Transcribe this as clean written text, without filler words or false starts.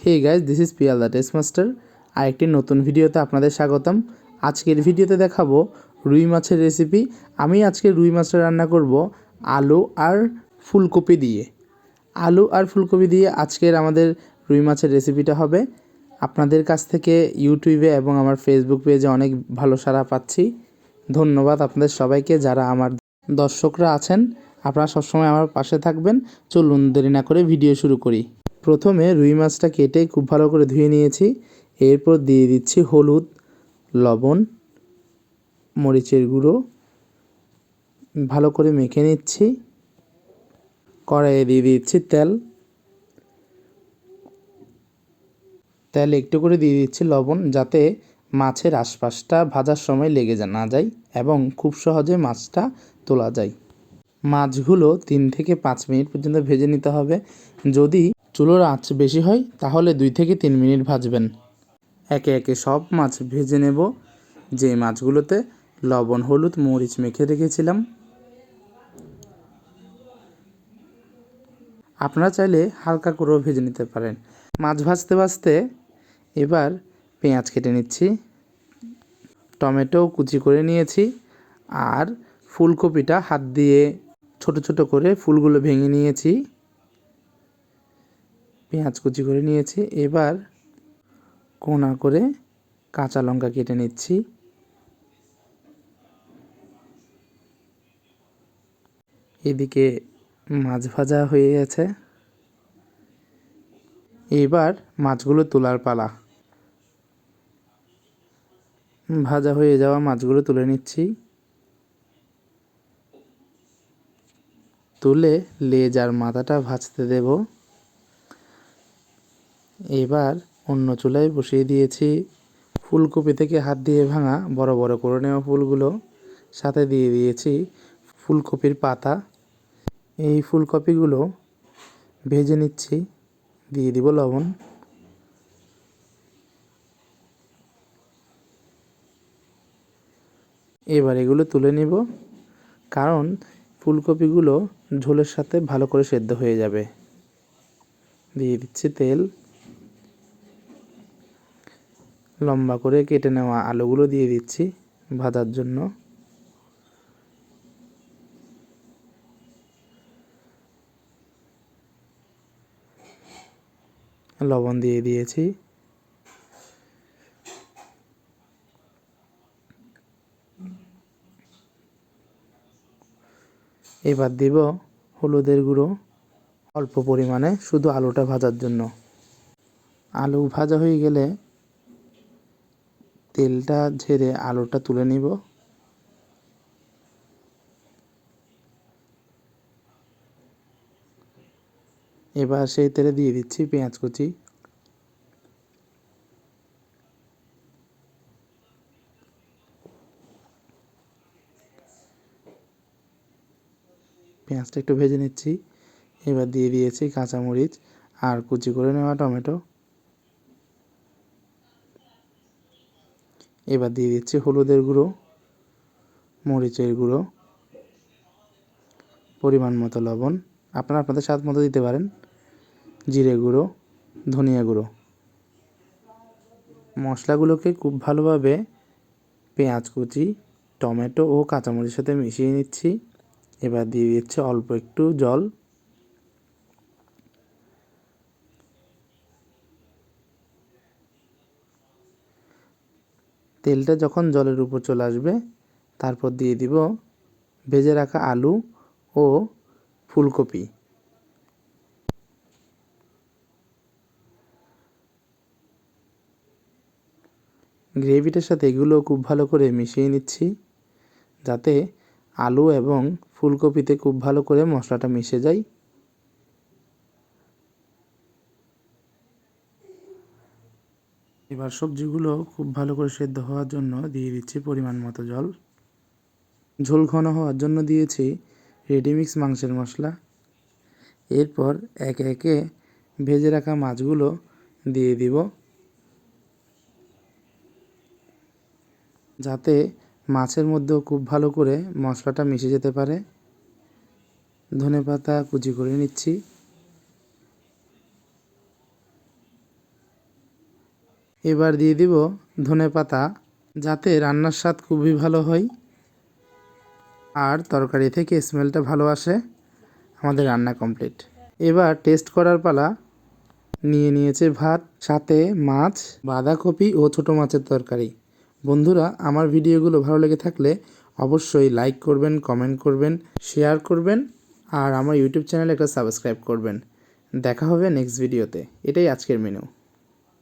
Hey guys, this is Piyal the test master. আরেকটি নতুন ভিডিওতে আপনাদের স্বাগতম। আজকের ভিডিওতে দেখাবো রুই মাছের রেসিপি। আমি আজকে রুই মাছটা রান্না করব আলু আর ফুলকপি দিয়ে। আলু আর ফুলকপি দিয়ে আজকের আমাদের রুই মাছের রেসিপিটা হবে। আপনাদের কাছ থেকে ইউটিউবে এবং আমার ফেসবুক পেজে অনেক ভালো সাড়া পাচ্ছি। ধন্যবাদ আপনাদের সবাইকে, যারা আমার দর্শকরা আছেন। আপনারা সবসময় আমার পাশে থাকবেন। চলুন দেরি না করে ভিডিও শুরু করি। প্রথমে রুই মাছটা কেটে খুব ভালো করে ধুয়ে নিয়েছি। এরপর দিয়ে দিচ্ছি হলুদ, লবণ, মরিচের গুঁড়ো, ভালো করে মেখে নিচ্ছি। কড়াইয়ে দিয়ে দিচ্ছি তেল একটু করে দিয়ে দিচ্ছি লবণ, যাতে মাছের আশপাশটা ভাজার সময় লেগে না যায় এবং খুব সহজে মাছটা তোলা যায়। মাছগুলো 3 থেকে 5 মিনিট পর্যন্ত ভেজে নিতে হবে। যদি চুলোর আঁচ বেশি হয় তাহলে 2 থেকে 3 মিনিট ভাজবেন। একে একে সব মাছ ভেজে নেব, যে মাছগুলোতে লবণ, হলুদ, মরিচ মেখে রেখেছিলাম। আপনারা চাইলে হালকা করেও ভেজে নিতে পারেন। মাছ ভাজতে ভাজতে এবার পেঁয়াজ কেটে নিচ্ছি, টমেটো কুচি করে নিয়েছি, আর ফুলকপিটা হাত দিয়ে ছোট ছোট করে ফুলগুলো ভেঙে নিয়েছি। পেঁয়াজ কুচি করে নিয়েছি। এবার কোনা করে কাঁচা লঙ্কা কেটে নিচ্ছি। এদিকে মাছ ভাজা হয়ে গেছে। এবার মাছগুলো তোলার পালা। ভাজা হয়ে যাওয়া মাছগুলো তুলে নিচ্ছি। তুলে লেজ আর মাথাটা ভাজতে দেব। এবার অন্য চুলায় বসিয়ে দিয়েছি ফুলকপি থেকে হাত দিয়ে ভাঙা বড় বড় করে নেওয়া ফুলগুলো। সাথে দিয়ে দিয়েছি ফুলকপির পাতা। এই ফুলকপিগুলো ভেজে নিচ্ছি। দিয়ে দিব লবণ। এবার এগুলো তুলে নিব, কারণ ফুলকপিগুলো ঝোলের সাথে ভালো করে সেদ্ধ হয়ে যাবে। দিয়ে দিচ্ছি তেল। লম্বা করে কেটে নেওয়া আলুগুলো দিয়ে দিচ্ছি ভাজার জন্য। লবণ দিয়ে দিয়েছি। এবার দিব হলুদের গুঁড়ো অল্প পরিমাণে, শুধু আলুটা ভাজার জন্য। আলু ভাজা হয়ে গেলে তেলটা ঝেড়ে আলুটা তুলে নিব। এবার সেই তেলে দিয়ে দিচ্ছি পেঁয়াজ কুচি। পেঁয়াজটা একটু ভেজে নিচ্ছি। এবার দিয়ে দিয়েছি কাঁচামরিচ আর কুচি করে নেওয়া টমেটো। এবার দিয়ে দিচ্ছি হলুদের গুঁড়ো, মরিচের গুঁড়ো, পরিমাণ মতো লবণ, আপনারা আপনাদের স্বাদ মতো দিতে পারেন, জিরে গুঁড়ো, ধনিয়া গুঁড়ো। মশলাগুলোকে খুব ভালোভাবে পেঁয়াজ কুচি, টমেটো ও কাঁচামরিচের সাথে মিশিয়ে নিচ্ছি। এবার দিয়ে দিচ্ছি অল্প একটু জল। তেলটা যখন জলের উপর চলে আসবে, তারপর দিয়ে দিব ভেজে রাখা আলু ও ফুলকপি। গ্রেভিটার সাথে এগুলো খুব ভালো করে মিশিয়ে নিচ্ছি, যাতে আলু এবং ফুলকপিতে খুব ভালো করে মশলাটা মিশে যায়। এবার সবজিগুলো খুব ভালো করে সেদ্ধ হওয়ার জন্য দিয়ে দিচ্ছি পরিমাণ মতো জল। ঝোল ঘন হওয়ার জন্য দিয়েছি রেডিমিক্স মাংসের মশলা। এরপর একে একে ভেজে রাখা মাছগুলো দিয়ে দিব, যাতে মাছের মধ্যেও খুব ভালো করে মশলাটা মিশে যেতে পারে। ধনেপাতা কুচি করে নিচ্ছি। এবার দিয়ে দিব ধনেপাতা, যাতে রান্নার স্বাদ খুবই ভালো হয় আর তরকারি থেকে স্মেলটা ভালো আসে। আমাদের রান্না কমপ্লিট। এবার টেস্ট করার পালা। নিয়েছে ভাত, সাথে মাছ, বাঁধাকপি ও ছোটো মাছের তরকারি। বন্ধুরা, আমার ভিডিওগুলো ভালো লেগে থাকলে অবশ্যই লাইক করবেন, কমেন্ট করবেন, শেয়ার করবেন আর আমার ইউটিউব চ্যানেলে একটা সাবস্ক্রাইব করবেন। দেখা হবে নেক্সট ভিডিওতে। এটাই আজকের মেনু।